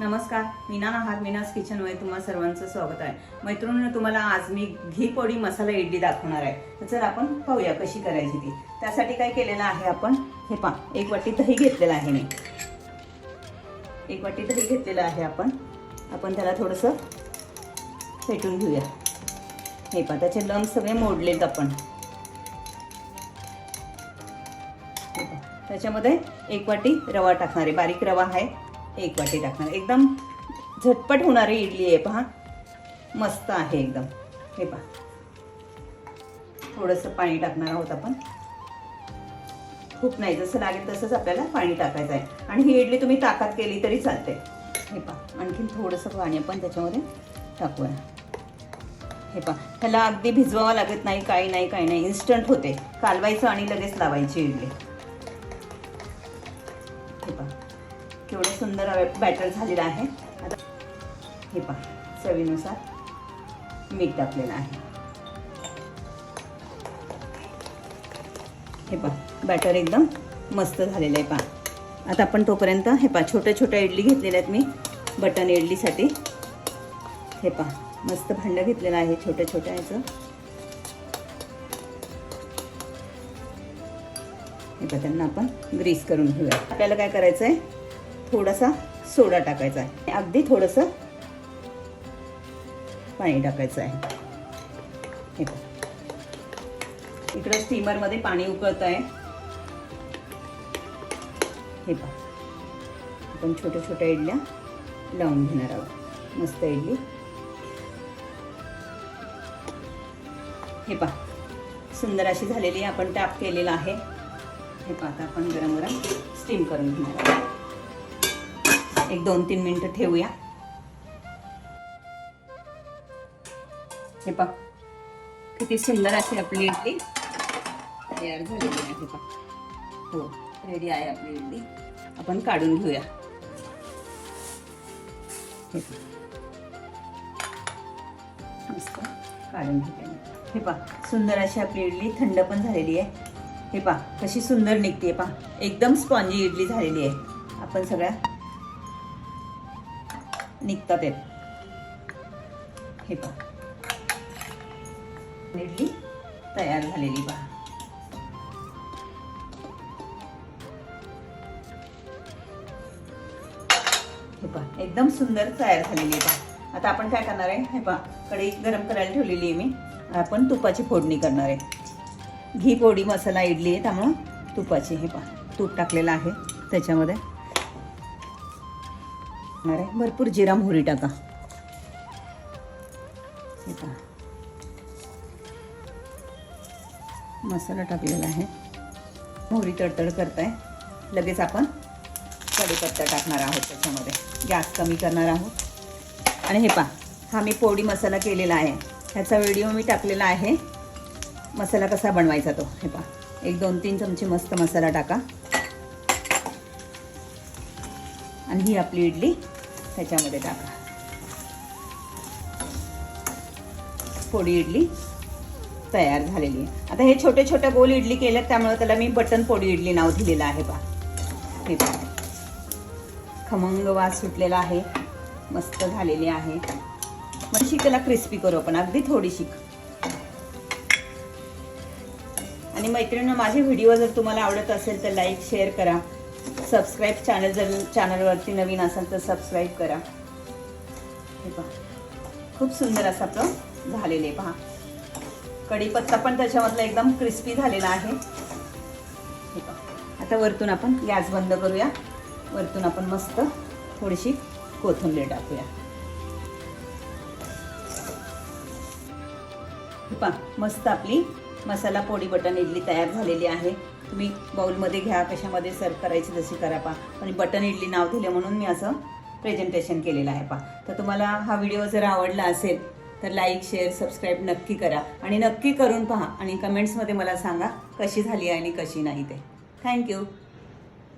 नमस्कार, मीना नहार, मीनाज किचनमध्ये तुम्हा सर्वांचं स्वागत आहे। मैत्रिणींनो, तुम्हाला आज मी घी पोळी मसाला इडली दाखवणार आहे। तर चला आपण पाहूया कशी करायची ती। त्यासाठी काय केलेलं आहे आपण, हे पहा, एक वाटी दही घेतलेलं आहे मी। एक वाटी दही घेतलेलं आहे आपण त्याला थोडंसं फेटून घेऊया। हे पहा, त्याचे लंब सगळे मोडलेत आपण। त्याच्यामध्ये एक वाटी रवा टाकणार आहे, बारीक रवा आहे, एक वाटी टाकणार। एकदम झटपट होणारी इडली आहे, पहा मस्त आहे एकदम। हे पहा, थोडंसं पाणी टाकणार आहोत आपण, खूप नाही, जसं लागेल तसंच आपल्याला पाणी टाकायचं आहे। आणि ही इडली तुम्ही ताकात केली तरी चालते। हे पहा, आणखीन थोडंसं पाणी आपण त्याच्यामध्ये टाकूया। हे पहा, ह्याला अगदी भिजवावं लागत नाही, काही नाही, इन्स्टंट होते। कालवायचं आणि लगेच लावायची इडली। हे पहा, केवढं सुंदर बॅटर झालेलं आहे। आता हे पहा, चवीनुसार मीठ टाकलेलं आहे। हे पहा, बॅटर एकदम मस्त झालेलं आहे। पहा, आता आपण तोपर्यंत हे पहा, छोट्या इडली घेतलेल्या आहेत मी बटन इडलीसाठी। हे पहा, मस्त भांडं घेतलेलं आहे छोट्या याचं। हे पहा, त्यांना आपण ग्रीस करून घेऊया। आपल्याला काय करायचं आहे, थोडासा सोडा टाकायचा आहे, अगदी थोडंसं पाणी टाकायचं आहे। हे पहा, इकडे स्टीमर मध्ये पाणी उकळत आहे। हे पहा, आपण छोट्या इडल्या लावून घेणार आहोत, मस्त इडली। हे पहा, सुंदर अशी झालेली आपण टॅप केलेला आहे। हे पहा, आता आपण गरम स्टीम करून घेणार आहोत। एक 2-3 मिनिटं ठेवूया। हे पहा, किती सुंदर अशी आपली इडली तयार झालेली आहे। हे पहा, हो, रेडी आहे आपली इडली। आपण काढून घेऊया। हे पहा, मस्त काढून घेऊया। हे पहा, सुंदर अशी आपली इडली थंड पण झालेली आहे। हे पहा, कशी सुंदर निघते। पहा, एकदम स्पॉन्जी इडली झालेली आहे। आपण सगळ्या निघतात आहेत। हे पहा, इडली तयार झालेली। पहा, हे पहा, एकदम सुंदर तयार झालेली आहे। पहा, आता आपण काय करणार आहे, हे पहा, कढई गरम करायला ठेवलेली आहे मी। आपण तुपाची फोडणी करणार आहे। घी पोळी मसाला इडली आहे, त्यामुळं तुपाची। हे पहा, तूप टाकलेलं आहे त्याच्यामध्ये। भरपूर जिरा मोहरी टाका। हे पहा, मसाला टाकलेला आहे, मोहरी तडतड करताय। लगेच आपण कढीपत्ता टाकणार आहोत त्याच्यामध्ये, गॅस कमी करणार आहोत। आणि हे पहा, हा मी पोळी मसाला केलेला आहे, ह्याचा व्हिडिओ मी टाकलेला आहे, मसाला कसा बनवायचा तो। हे पहा, एक 2-3 चमचे मस्त मसाला टाका। आणि ही आपली इडली त्याच्यामध्ये टाका। पोळी इडली तयार झालेली आहे। आता हे छोट्या गोल इडली केल्यात, त्यामुळे त्याला मी बटन पोळी इडली नाव दिलेलं आहे। पहा, हे पहा, खमंग वास सुटलेला आहे, मस्त झालेली आहे। मग त्याला क्रिस्पी करू आपण, अगदी थोडीशी। आणि मैत्रिणींनो, माझे व्हिडिओ जर तुम्हाला आवडत असेल तर लाईक शेअर करा। सबस्क्राईब चॅनलवरती नवीन असाल तर सबस्क्राईब करा। हे पहा, खूप सुंदर असं आपलं झालेलं आहे। पहा, कढीपत्ता पण त्याच्यामधला एकदम क्रिस्पी झालेला आहे। हे पहा, आता वरतून आपण गॅस बंद करूया। वरतून आपण मस्त थोडीशी कोथिंबीर टाकूया। हे पहा, मस्त आपली मसाला पोळी बटन इडली तयार झालेली आहे। तुम्ही बाउलमध्ये घ्या, कशामध्ये सर्व करायची जशी करा। पहा, आणि बटन इडली नाव दिले म्हणून मी असं प्रेझेंटेशन केलेलं आहे। पहा, तर तुम्हाला हा व्हिडिओ जर आवडला असेल तर लाईक शेअर सबस्क्राईब नक्की करा, आणि नक्की करून पहा, आणि कमेंट्समध्ये मला सांगा कशी झाली आहे आणि कशी नाही ते। थँक्यू।